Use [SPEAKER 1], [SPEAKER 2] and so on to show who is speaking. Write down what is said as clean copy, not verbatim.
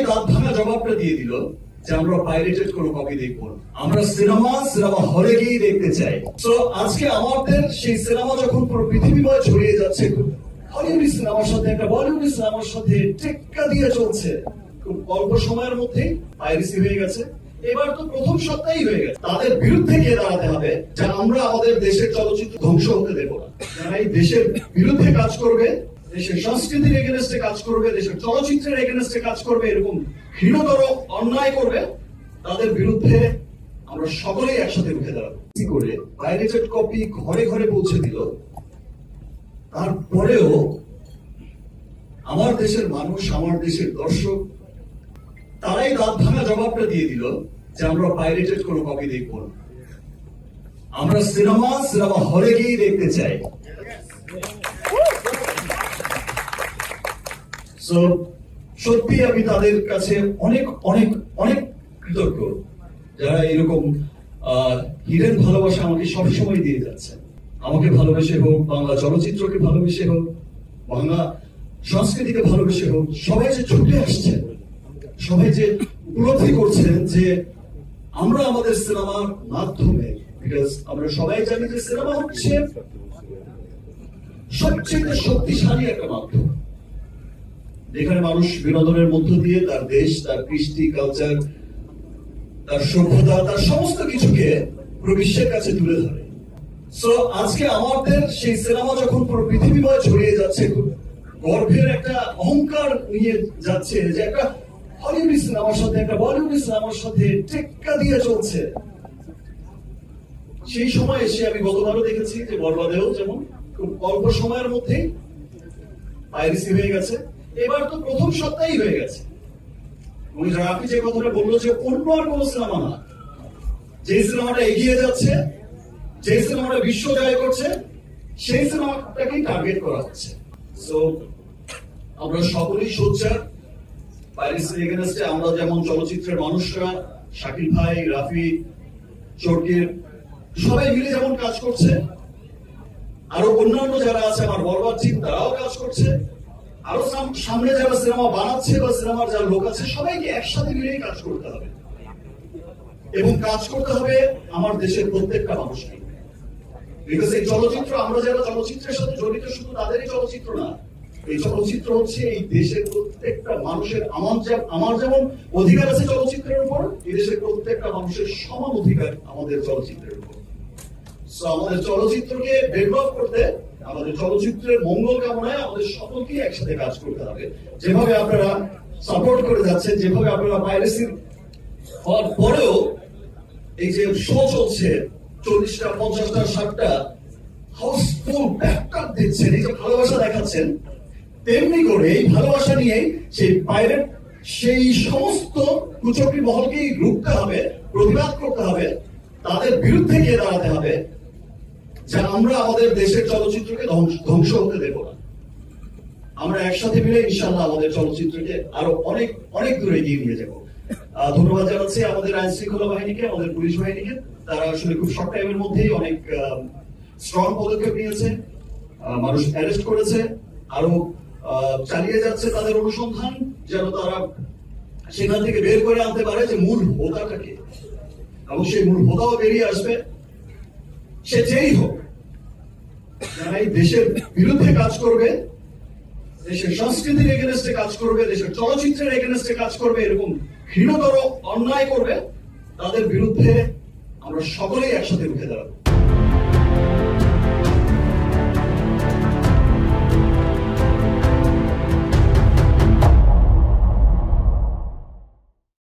[SPEAKER 1] দাঁত ভাঙা জবাবটা দিয়ে দিল যে আমরা পাইরেটেড কোনো কপি দেখবো না, আমরা সিনেমা হলে গিয়ে দেখতে চাই। তো আজকে আমাদের সেই সিনেমা যখন পুরো পৃথিবীময় ছড়িয়ে যাচ্ছে, হলিউডি সিনেমার সাথে একটা বলিউডি সিনেমার সাথে টেক্কা দিয়ে চলছে, খুব অল্প সময়ের মধ্যে পাইরেসি হয়ে গেছে। এবার তো প্রথম সপ্তাহেই হয়ে গেছে। তাদের বিরুদ্ধে গিয়ে দাঁড়াতে হবে যে আমরা আমাদের দেশের চলচ্চিত্র ধ্বংস হতে দেব না। যারা এই দেশের বিরুদ্ধে কাজ করবে, দেশের সংস্কৃতির এগেনস্টে কাজ করবে, দেশের চলচ্চিত্রের এগেনস্টে কাজ করবে, এরকম ঘৃণতর অন্যায় করবে, তাদের বিরুদ্ধে আমরা সকলেই একসাথে রুখে দাঁড়াবো। কি করে পাইরেটেড কপি ঘরে ঘরে পৌঁছে দিল, তারপরেও আমার দেশের মানুষ, আমার দেশের দর্শক, তারাই দাঁত ভাঙা জবাবটা দিয়ে দিল যে আমরা পাইরেটেড কোনো কপি দেখবো না, আমরা সিনেমা হলে গিয়ে দেখতে চাই। সত্যি আমি তাদের কাছে অনেক অনেক অনেক কৃতজ্ঞ, যারা এরকম হিডেন ভালোবাসা আমাকে সবসময় দিয়ে যাচ্ছে। আমাকে ভালোবেসে হোক, বাংলা চলচ্চিত্রকে ভালোবেসে হোক, বাংলা সংস্কৃতিকে ভালোবেসে হোক, সবাই যে ছুটে আসছে, সবাই যে উপলব্ধি করছেন যে আমরা আমাদের সিনেমার মাধ্যমে, বিকজ আমরা সবাই জানি যে সিনেমা হচ্ছে সবচেয়ে শক্তিশালী একটা মাধ্যম, যেখানে মানুষ বিনোদনের মধ্য দিয়ে তার দেশ, তার কৃষ্টি, কালচার, তার সভ্যতা, তার সমস্ত কিছুকে পুরো বিশ্বের কাছে তুলে ধরে। সো আজকে আমাদের সেই সিনেমা যখন পুরো পৃথিবীময় ছড়িয়ে যাচ্ছে, গর্বের একটা অহংকার নিয়ে যাচ্ছে যে একটা হলিউডি সিনেমার সাথে একটা বলিউডি সিনেমার সাথে টেক্কা দিয়ে চলছে, সেই সময় এসে আমি গতবারও দেখেছি যে বরবাদেও যেমন খুব অল্প সময়ের মধ্যে পাইরেসি হয়ে গেছে। এবার তো প্রথম সপ্তাহেই হয়ে গেছে। আপনি যে কথাটা বললো যে অন্য আর কোন সিনেমা না, যে সিনেমাটা এগিয়ে যাচ্ছে, যে সিনেমাটা বিশ্ব জয় করছে, সেই সিনেমাটাকেই টার্গেট করা হচ্ছে। সো আমরা সকলেই সোচ্চার পাইরেসির এগেইনস্টে। আমরা যেমন চলচ্চিত্রের মানুষরা, শাকিল ভাই, রাফি, চরকির, সবাই মিলে যেমন কাজ করছে, আরো অন্যান্য যারা আছে আমার বরবাদ টিম, তারাও কাজ করছে, আরো সামনে যারা সিনেমা বানাচ্ছে বা সিনেমার যারা লোক আছে, সবাইকে একসাথে মিলেই কাজ করতে হবে এবং কাজ করতে হবে আমার দেশের প্রত্যেকটা মানুষকে। বিকজ এই চলচ্চিত্র, আমরা যারা চলচ্চিত্রের সাথে জড়িত, শুধু তাদেরই চলচ্চিত্র না, এই চলচ্চিত্র হচ্ছে এই দেশের প্রত্যেকটা মানুষের। আমার যেমন অধিকার আছে চলচ্চিত্রের উপর, এই দেশের প্রত্যেকটা মানুষের সমান অধিকার আমাদের চলচ্চিত্রের উপর। সো আমাদের চলচ্চিত্রকে ডেভেলপ করতে, আমাদের চলচ্চিত্রের মঙ্গল কামনায় আমাদের সকলকে একসাথে কাজ করতে হবে। যেভাবে আপনারা সাপোর্ট করে যাচ্ছেন, যেভাবে আপনারা পাইরেসির হওয়ার পরেও এই যে শো চলছে 40টা, 50টা, 60টা হাউসফুল ব্যাকআপ দিচ্ছেন, এই যে ভালোবাসা দেখাচ্ছেন, তেমনি করে এই ভালোবাসা নিয়ে সেই পাইরেট, সেই সমস্ত কুচক্রী মহলকেই রুখতে হবে, প্রতিবাদ করতে হবে, তাদের বিরুদ্ধে গিয়ে দাঁড়াতে হবে যে আমরা আমাদের দেশের চলচ্চিত্রকে ধ্বংস হতে দেব না। আমরা একসাথে মিলে ইনশাআল্লাহ আমাদের চলচ্চিত্রকে আরো অনেক অনেক দূরে এগিয়ে নিয়ে যাব। ধন্যবাদ জানাচ্ছি আমাদের আইন শৃঙ্খলা বাহিনীকে, আমাদের পুলিশ বাহিনীকে। তারা আসলে খুব শর্ট টাইমের মধ্যেই অনেক স্ট্রং পদক্ষেপ নিয়েছে, মানুষ অ্যারেস্ট করেছে, আরো চালিয়ে যাচ্ছে তাদের অনুসন্ধান, যেন তারা সেখান থেকে বের করে আনতে পারে যে মূল হোতাটাকে, এবং সেই মূল হোতাও বেরিয়ে আসবে। সে যেই হোক, যারা এই দেশের বিরুদ্ধে কাজ করবে, দেশের সংস্কৃতির এগেনস্টে কাজ করবে, দেশের চলচ্চিত্রের এগেনস্টে কাজ করবে, এরকম ঘৃণতর অন্যায় করবে, তাদের বিরুদ্ধে আমরা সকলেই একসাথে রুখে দাঁড়াবো।